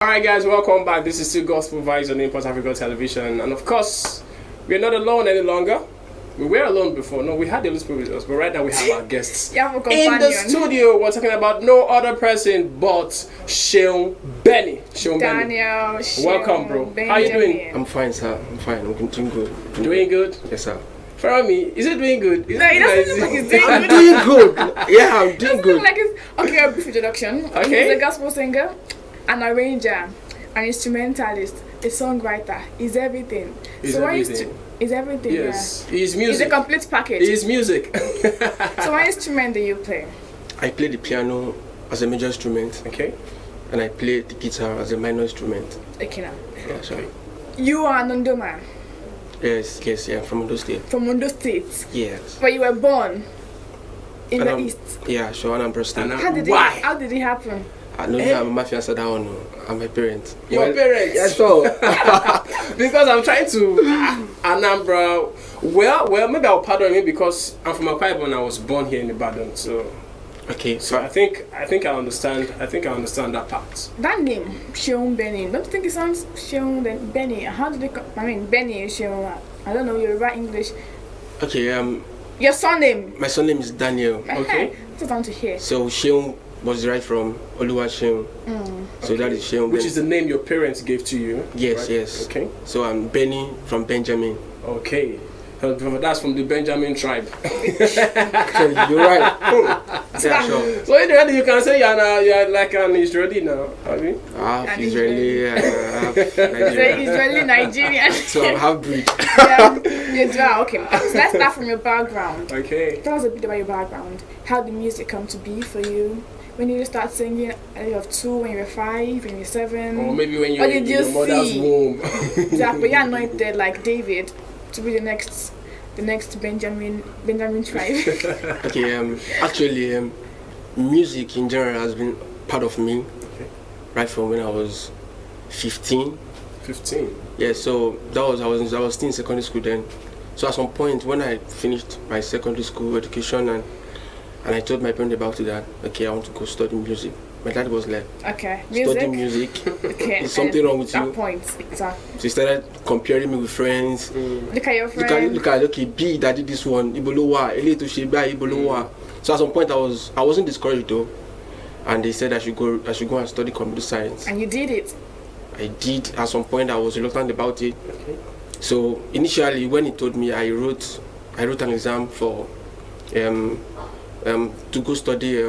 Alright guys, welcome back. This is still Gospel Vibes on Import Africa Television. And of course, we're not alone any longer. We were alone before. No, we had the Holy Spirit with us, but right now we have our guests. You have a In companion. the studio, we're talking about no other person but Seun Benny. Seun Benny. Daniel, Seun, Welcome, bro. Benjamin. How you doing? I'm fine, sir. I'm fine. I'm doing good. Doing good? Yes, sir. Follow me. Is it doing good? Is No, it doesn't look like he's doing I'm good. doing good. Yeah, I'm doing Doesn't look good. like it's okay. A brief introduction. Okay. He's a gospel singer, an arranger, an instrumentalist, a songwriter. He's everything. He's so everything. He's everything. Yes. Yeah. He's He's music. a complete package. He's music. So what instrument do you play? I play the piano as a major instrument, Okay. and I play the guitar as a minor instrument. Okay now. Yeah, sure. You are an Ondo man Yes, yeah, from those days. from Ondo State, Yes. but you were born in the And East. Yeah, sure, and I'm Preston. And How did Why? it? How did it happen? I know you have my fiancé that one. I'm my parents. Your parents? Yeah, sure. Because I'm trying to Anambra. Well, maybe I'll pardon me because I'm from Akwa Ibom and I was born here in Ibadan. So Okay, I think I understand. I think I understand that part. That name, Seun Benny, don't you think it sounds Seun then Benny? How did it come? I mean, Benny is Seun. I don't know, you're right English. okay. Your surname. My surname is Daniel. Okay. That's what I want to hear. So Seun was derived from Oluwa Seun. So that is Seun. Which is the name your parents gave to you? Yes, right? yes. Okay. So I'm Benny from Benjamin. Okay. That's from the Benjamin tribe. Actually, you're right. Yeah, sure. So in reality, you can say you're like an Israeli now. I mean, Half And Israeli, half He's Nigerian. Israeli Nigerian. So I'm half breed. Yeah, you do. Okay, so let's start from your background. okay. Tell us a bit about your background. How did music come to be for you? When did you start singing? At the age of 2, when you were 5, when you were 7? Or maybe when you're What in did you your mother's see? womb. Exactly. You're anointed like David to be the next Benjamin tribe. Okay, actually, music in general has been part of me right from when I was 15. 15. Yeah, so I was still in secondary school then. So at some point when I finished my secondary school education and I told my parents about it that okay, I want to go study music. My dad was like, Okay, studying music. music, Okay, is something wrong with that you? point, exactly. So he started comparing me with friends. Look at your friend. Look at okay, B that did this one, Ibolowa, Eli to Sheba, Ibolowa. So at some point I wasn't discouraged though, and they said I should go and study computer science. And you did it. I did. At some point I was reluctant about it. Okay. So initially when he told me, I wrote an exam for to go study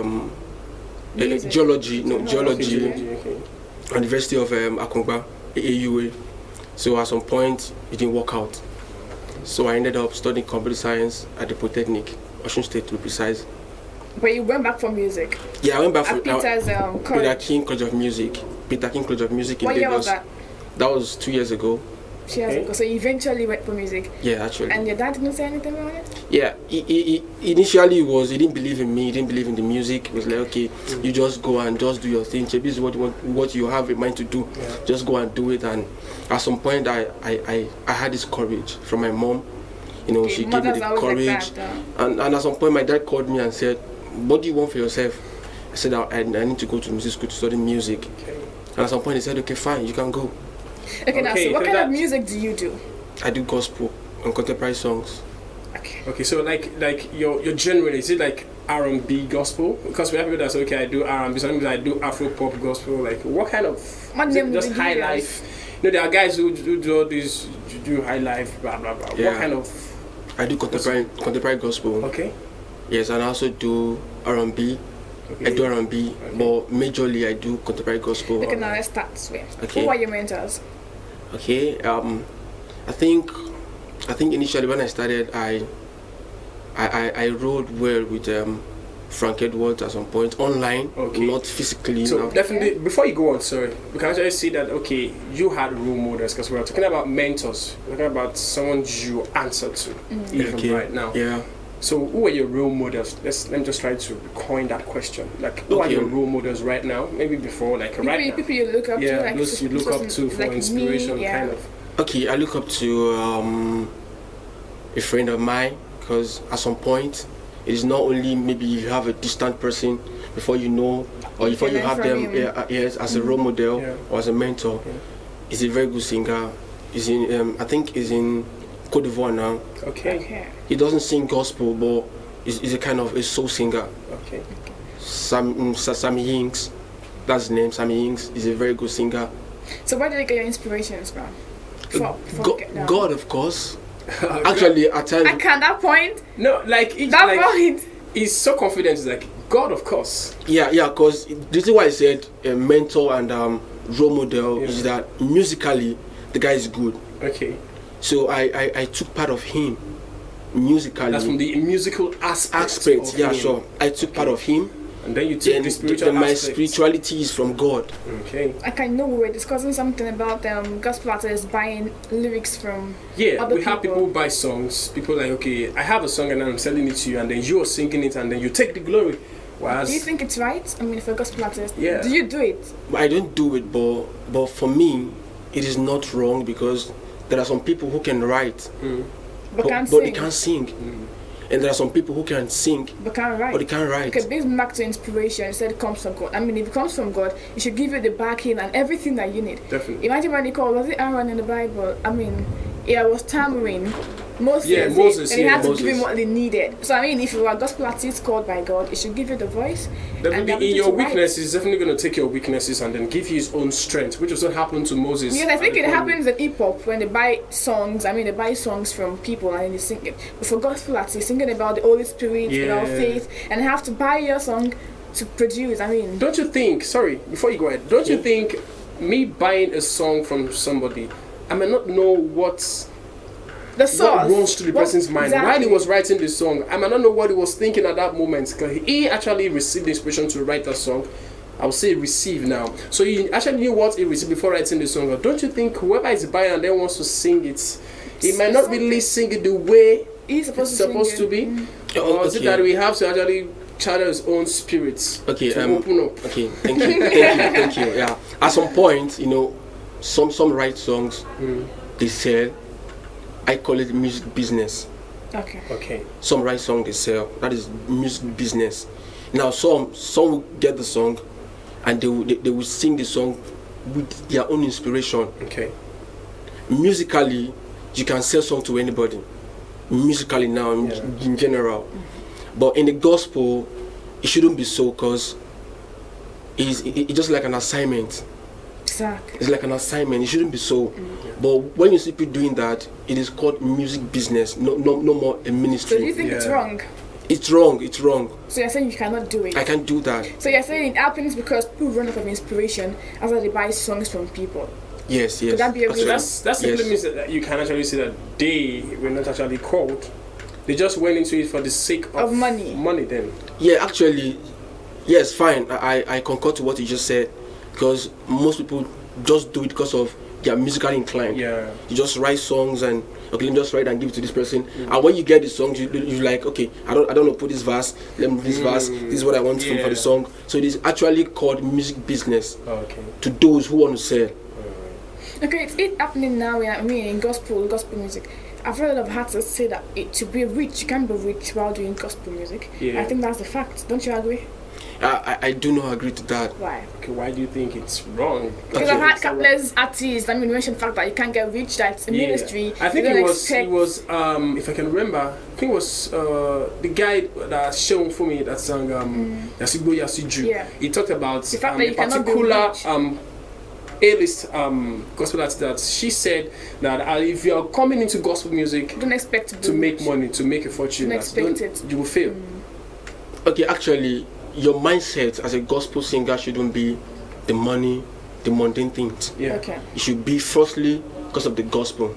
Music. geology Okay. at the University of Akungba, AUA. So at some point it didn't work out. So I ended up studying computer science at the Polytechnic, Osun State to be precise. But you went back for music. Yeah, I went back At for Peter's Peter college. King College of Music. Peter King College of Music in What Lagos. year was that? That was 2 years ago. 2 years ago. So you eventually went for music. Yeah, actually. And your dad didn't say anything about it? Yeah, he initially he didn't believe in me, he didn't believe in the music. He was like, okay, you just go and just do your thing. This is what you have in mind to do. Yeah. Just go and do it. And at some point, I had this courage from my mom. You know, Okay, she gave me mothers the are always like courage. that, And at some point, my dad called me and said, what do you want for yourself? I said, I need to go to music school to study music. Okay. And at some point, he said, okay, fine, you can go. Okay, now, Okay, so what so kind of that- music do you do? I do gospel and contemporary songs. Okay. Okay, so like your genre, is it like R&B gospel? Because we have people that say, okay, I do R&B, sometimes I do Afro pop gospel. Like what kind of? What Is it name just would you high use? life? You know, there are guys who do this, do high life, blah blah blah. Yeah. What kind of? I do contemporary gospel. Okay. Yes, and I also do R&B. I do R&B, but majorly I do contemporary gospel. Okay, now let's start this way. Okay. Who are your mentors? Okay, I think initially when I started, I rode well with Frank Edwards at some point online, Okay. not physically. So now. definitely, before you go on, sorry, we can actually see that okay, you had role models because we're talking about mentors. We're talking about someone you answer to even Okay. right now. Yeah. So who are your role models? Let me just try to coin that question. Like who are Okay. your role models right now? Maybe before, like right now. People you look up Yeah, to, like those you look up to for like inspiration, me, yeah. kind of. Okay, I look up to a friend of mine because at some point it is not only maybe you have a distant person, before you know, or You before can you learn have from them him. yes, as a role model Yeah. or as a mentor. Yeah. He's a very good singer. He's in I think he's in Cote d'Ivoire now. Okay. Okay. He doesn't sing gospel, but he's a kind of a soul singer. Okay. Sammy Hinks, that's his name. Sammy Hinks is a very good singer. So where did you get your inspirations from? Before we get down. God, of course. Actually, at times, I can't. That point. No, like it's That like point. he's so confident. He's like God, of course. yeah, because the reason why I said mentor and role model is that musically the guy is good. Okay. So I took part of him musically. That's from the musical aspect. aspect. Of Yeah, him. take I took part of him. And then you take Then the spiritual my aspect. spirituality is from God. Okay. I can know we were discussing something about gospel artists buying lyrics from Yeah, other we have people buy songs. People like, okay, I have a song and I'm selling it to you, and then you are singing it, and then you take the glory. Whereas, Do you think it's right? I mean, for a gospel artist, Yeah. do you do it? I don't do it, but for me, it is not wrong because there are some people who can write, But can't but sing. they can't sing, and there are some people who can sing, But can't write. but they can't write. Okay, based back to inspiration, you said it comes from God. I mean, if it comes from God, it should give you the backing and everything that you need. Definitely. Imagine when he called, was it Aaron in the Bible? I mean, it was tampering. Moses, Yeah, Moses, and he yeah, had to give him Moses. what they needed. So I mean, if you are a gospel artist called by God, it should give you the voice. and the definitely in ability your to write. weaknesses, he's definitely going to take your weaknesses and then give you his own strength, which was what happened to Moses. Because I think at it the happens in hip hop when they buy songs. I mean, they buy songs from people and they sing it. But for gospel artists, singing about the Holy Spirit, about Yeah. faith, and have to buy your song to produce. I mean, Don't you think? Sorry, before you go ahead, don't you think me buying a song from somebody, I may not know what the source. runs through the What- person's mind exactly. while he was writing the song. I might not know what he was thinking at that moment. 'Cause he actually received the inspiration to write that song. I would say receive now. So he actually knew what he received before writing the song. Don't you think whoever is buying and then wants to sing it, he might not really sing it the way He's supposed it's to supposed to sing be? Oh, Or is it okay. that we have to actually channel his own spirits Okay, to open up? Okay, thank you, thank you. Yeah, at some point, some write songs, they sell. I call it music business. Okay. Okay. Some write song they sell. That is music business. Now some will get the song, and they will sing the song with their own inspiration. Okay. Musically, you can sell song to anybody. Musically now, in general, but in the gospel, it shouldn't be so because it's just like an assignment. Exactly. It's like an assignment. It shouldn't be so. But when you see people doing that, it is called music business. No more a So ministry. do you think it's Yeah. wrong? It's wrong. It's wrong. So you're saying you cannot do it? I can't do that. So you're saying it happens because people run out of inspiration after they buy songs from people. Yes. Could that be a Actually, reason? That simply yes. means that you can actually say that they were not actually called. They just went into it for the sake Of money. Money then. Yeah, actually, yes, fine. I concur to what you just said because most people just do it because of they are musically inclined. Yeah. You just write songs and okay, let me just write and give it to this person. And when you get the songs, you like okay, I don't know put this verse. Let me put this verse. This is what I want for the song. So it is actually called music business Okay. to those who want to sell. Okay, it's happening now. In gospel music. I've heard a lot of artists say that to be rich, you can't be rich while doing gospel music. Yeah. I think that's the fact. Don't you agree? I do not agree to that. Why? Okay, why do you think it's wrong? Because Okay. I've had countless artists. I mean, you mentioned the fact that you can't get rich. That's a ministry. I think you it don't was expect- if I can remember, I think it was the guy that Seun for me that sang Yasibo Yasiju. Yeah. He talked about The fact a that you cannot be particular rich. A-list gospel artist that she said that if you are coming into gospel music don't expect to, be to make rich. money, to make a fortune, Don't that expect it. you will fail. Okay, actually, your mindset as a gospel singer shouldn't be the money, the mundane things. Yeah. Okay. It should be firstly because of the gospel,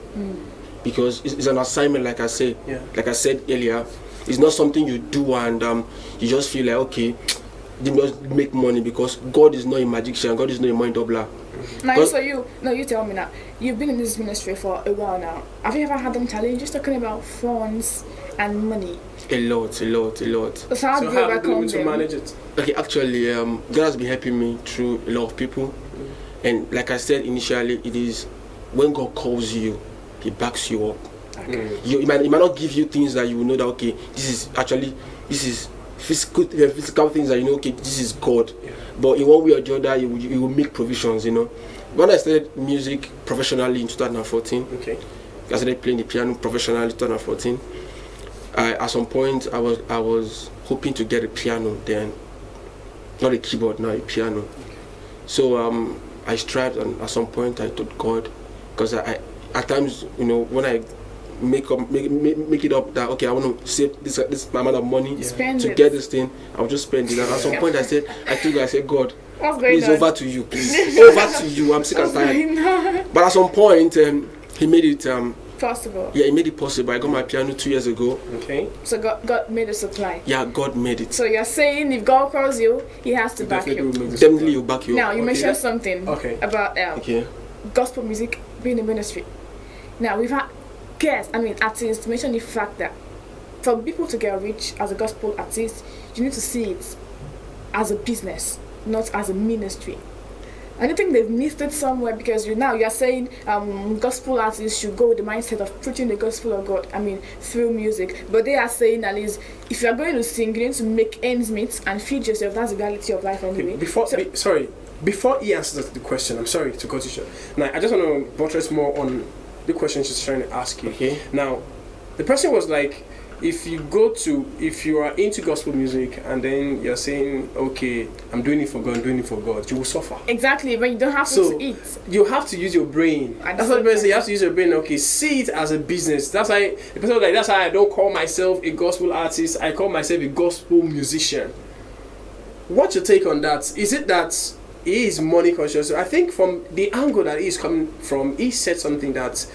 because it's an assignment. Like I said, Yeah. like I said earlier, it's not something you do and you just feel like okay, you must make money because God is not a magician. God is not a money doubler. Now, But- so you tell me now. You've been in this ministry for a while now. Have you ever had them challenges talking about funds and money? A lot. So how So do you how are you overcome going to them? manage it? Okay, actually, God has been helping me through a lot of people, and like I said initially, it is when God calls you, He backs you up. He might not give you things that you will know that okay, this is physical things that okay, this is God. Yeah. But in one way or the other, you will make provisions. When I started music professionally in 2014, Okay. I started playing the piano professionally in 2014. At some point, I was hoping to get a piano then, not a keyboard, now a piano. So I strived, and at some point I told God, because I at times when I make it up that okay, I want to save this amount of money to get this thing, I'll just spend it. And at some point I told God, I said, God, What's going please on? over to you, please over to you. I'm sick and tired. But at some point, He made it Possible. Yeah, He made it possible. I got my piano 2 years ago. Okay. So God made a supply. Yeah, God made it. So you're saying if God calls you, He has to back you. Definitely, He'll back you Now up. you mentioned something about Okay. gospel music being a ministry. Now we've had artists mention the fact that for people to get rich as a gospel artist, you need to see it as a business, not as a ministry. I don't think they've missed it somewhere, because you're saying gospel artists should go with the mindset of preaching the gospel of God, through music. But they are saying at least if you are going to sing, you need to make ends meet and feed yourself. That's the reality of life anyway. Before he answers the question, I'm sorry to cut you short. Now, I just want to buttress more on the question she's trying to ask you. Okay. Now, the person was like, if you are into gospel music and then you're saying, okay, I'm doing it for God, you will suffer. Exactly, but you don't have to eat. You have to use your brain. That's what the person say. You have to use your brain. Okay, see it as a business. That's why the person was like, that's why I don't call myself a gospel artist. I call myself a gospel musician. What's your take on that? Is it that he is money conscious? I think from the angle that he is coming from, he said something that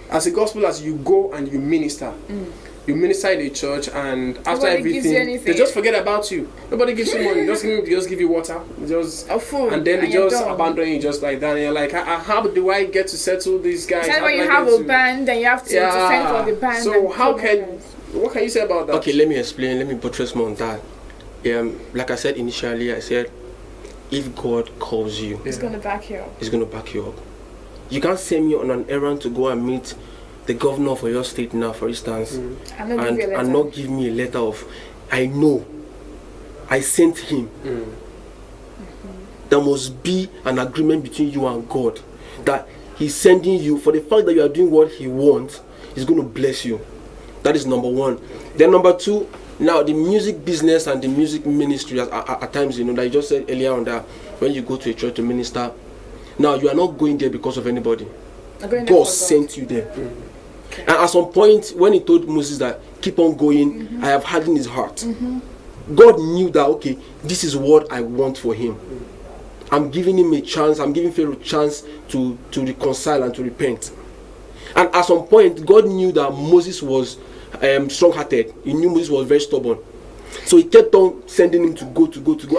as a gospel artist, you go and you minister. You minister in the church, and after Nobody everything, they just forget about you. Nobody gives you money. Just give you water, food, and then they just abandon you just like that. And you're like, how do I get to settle these guys? That's when you have a band, then you have to fend for the band. So what can you say about that? Okay, let me explain. Let me buttress more on that. Like I said initially, I said, if God calls you, He's going to back you up. He's going to back you up. You can't send me on an errand to go and meet the governor of your state now, for instance, and not give me a letter of, I know, I sent him. There must be an agreement between you and God that He's sending you for the fact that you are doing what He wants. He's going to bless you. That is number one. Then number two, now the music business and the music ministry at times, that you just said earlier on, that when you go to a church to minister, now you are not going there because of anybody. God sent you there. And at some point, when He told Moses that keep on going, I have hardened his heart. God knew that, okay, this is what I want for him. I'm giving him a chance. I'm giving Pharaoh a chance to reconcile and to repent. And at some point, God knew that Moses was strong-hearted. He knew Moses was very stubborn. So He kept on sending him to go.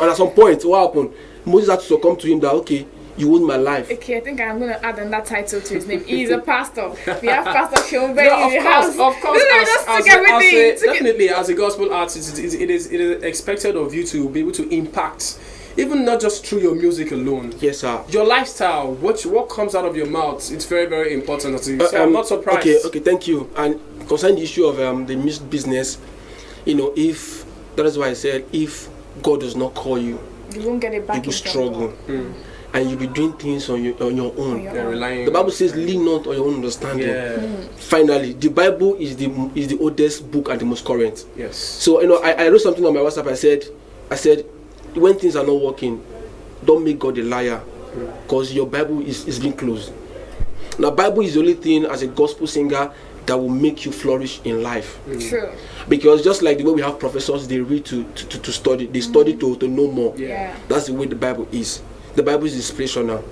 And at some point, what happened? Moses had to succumb to him that, okay, you own my life. Okay, I think I'm going to add another title to his name. He's a pastor. We have Pastor Seun in the house. Of course. Definitely, as a gospel artist, it is expected of you to be able to impact, even not just through your music alone. Yes, sir. Your lifestyle, what comes out of your mouth, it's very, very important. So I'm not surprised. Okay, thank you. And concerning the issue of the music business, if that is why I said, if God does not call you, you won't get it back. You will struggle. And you'll be doing things on your own. Relying the Bible says, lean not on your own understanding. Finally, the Bible is the oldest book and the most current. Yes. So I wrote something on my WhatsApp. I said, when things are not working, don't make God a liar, because your Bible is being closed. Now, Bible is the only thing as a gospel singer that will make you flourish in life. True. Because just like the way we have professors, they read to study. They study to know more. That's the way the Bible is. The Bible is inspirational.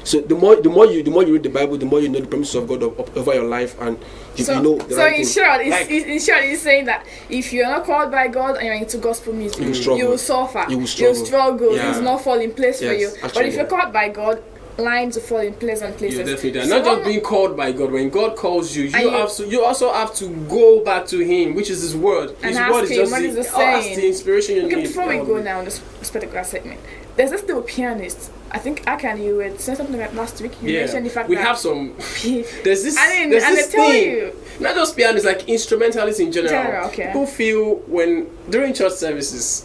So the more you read the Bible, the more you know the promises of God over your life, and you know the right thing. In short, he's saying that if you're not called by God and you're into gospel music, you will suffer. You will struggle. Things will not fall in place for you. Actually, but if you're called by God, lines will fall in pleasant places. You definitely are. Not just being called by God. When God calls you, you also have to go back to Him, which is His word. His word is just what is the saying? the inspiration you need. Before we go now on this particular segment, there's this little pianist. I think you were saying something like last week. You mentioned the fact we that have some. There's this. and there's they this tell thing. you. Not just pianists, like instrumentalists in general. Okay. People feel when during church services,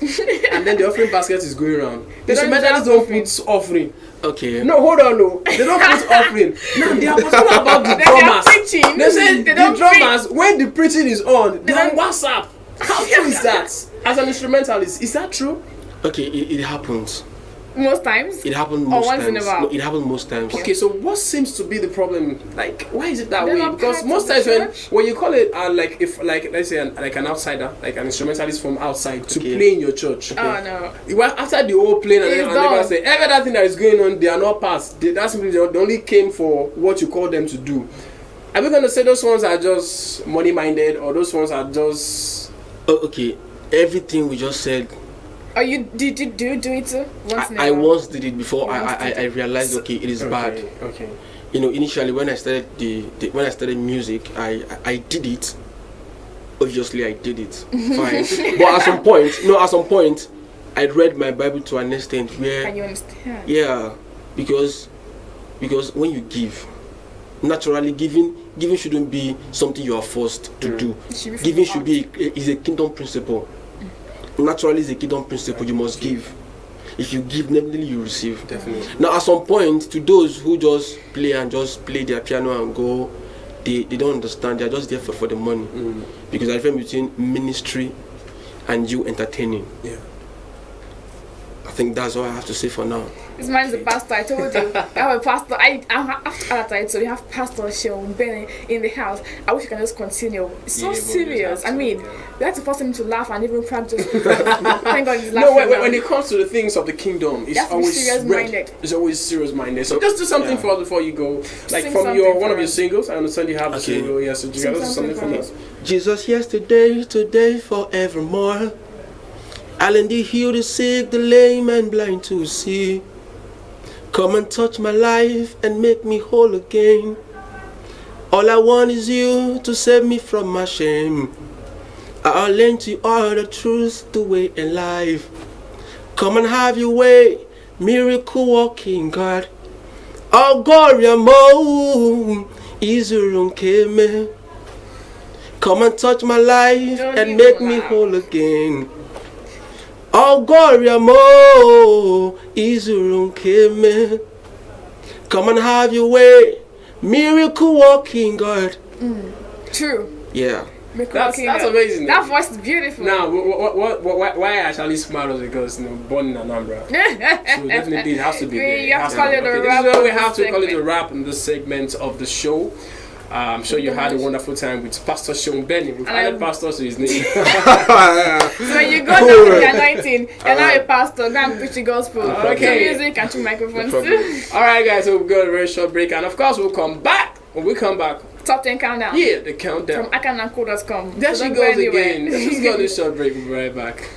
and then the offering basket is going around. They don't Instrumentalists don't put offering. Okay. No, hold on, no. They don't put offering. No, they are particular about the They are drummers. preaching. They say They the don't drummers, when the preaching is on, They they're on don't- WhatsApp. How true is that? As an instrumentalist, is that true? Okay, it happens. Most times. It happens Or most once times. in a while. No, it happens most times. Okay, so what seems to be the problem? Like, why is it that They're way? not Because part most of the times church. when you call it like if like let's say like an outsider, like an instrumentalist from outside to Okay. play in your church. Oh no. Well, after the whole playing and It's everything, and done. they say every other thing that is going on, they are not passed. That's simply they only came for what you call them to do. Are we going to say those ones are just money minded, or those ones are just? Oh, okay, everything we just said. Oh, did you do it too? Once in a I while? once did it before. You once did I realized okay, it is bad. Okay. You know, initially when I started when I started music, I did it. Obviously, I did it fine. But at some point, I read my Bible to an extent where Can you understand? yeah, because when you give, naturally giving shouldn't be something you are forced to do. It should be from Giving the should be is a kingdom principle. Naturally, is a kingdom principle. You must give. If you give, definitely you receive. Definitely. Now, at some point, to those who just play their piano and go, they don't understand. They're just there for the money. Because I difference between ministry and you entertaining. Yeah. I think that's all I have to say for now. This man's a pastor. I told you. I have a pastor. After that, I told you have Pastor Seun in the house. I wish you can just continue. It's so Yeah, but we serious. just have I to, mean, yeah. we have to force him to laugh and even practice. Thank God he's laughing. No, when now. it comes to the things of the kingdom, it's have to be always serious-minded. It's always serious-minded. So just do something Yeah. for us before you go. Like Sing from something your for one of your us. singles. I understand you have a Okay. single. Yes, so you Sing got something something for for us. Jesus, yesterday, today, forevermore. I'll indeed heal the sick, the lame, and blind to see. Come and touch my life and make me whole again. All I want is you to save me from my shame. I'll lend you all the truth, the way, and life. Come and have your way, miracle walking God. Oh, Gloria Mo, Israel came. Come and touch my life Don't and you make me laugh. whole again. Oh, Gloria Mo, Israel came. Come and have your way, miracle walking God. True. Yeah. That's amazing. That voice is beautiful. Now, why I actually smile was because born in Anambra. So definitely it has to be there. You have It to has call be it there. a Okay, wrap this is where we on have this to call it a segment. wrap in this segment of the show. I'm sure you had a wonderful time with Pastor Seun Benny. We've added pastor to his name. So when you go down with the anointing, you're now a pastor, go and preach the gospel. Okay. To music and to microphones. All right, guys. So we've got a very short break, and of course we'll come back. When we come back, Top 10 countdown. yeah, the countdown. From akananko.com. There So she don't go goes anywhere. again. Let's just go on this short break. We'll be right back.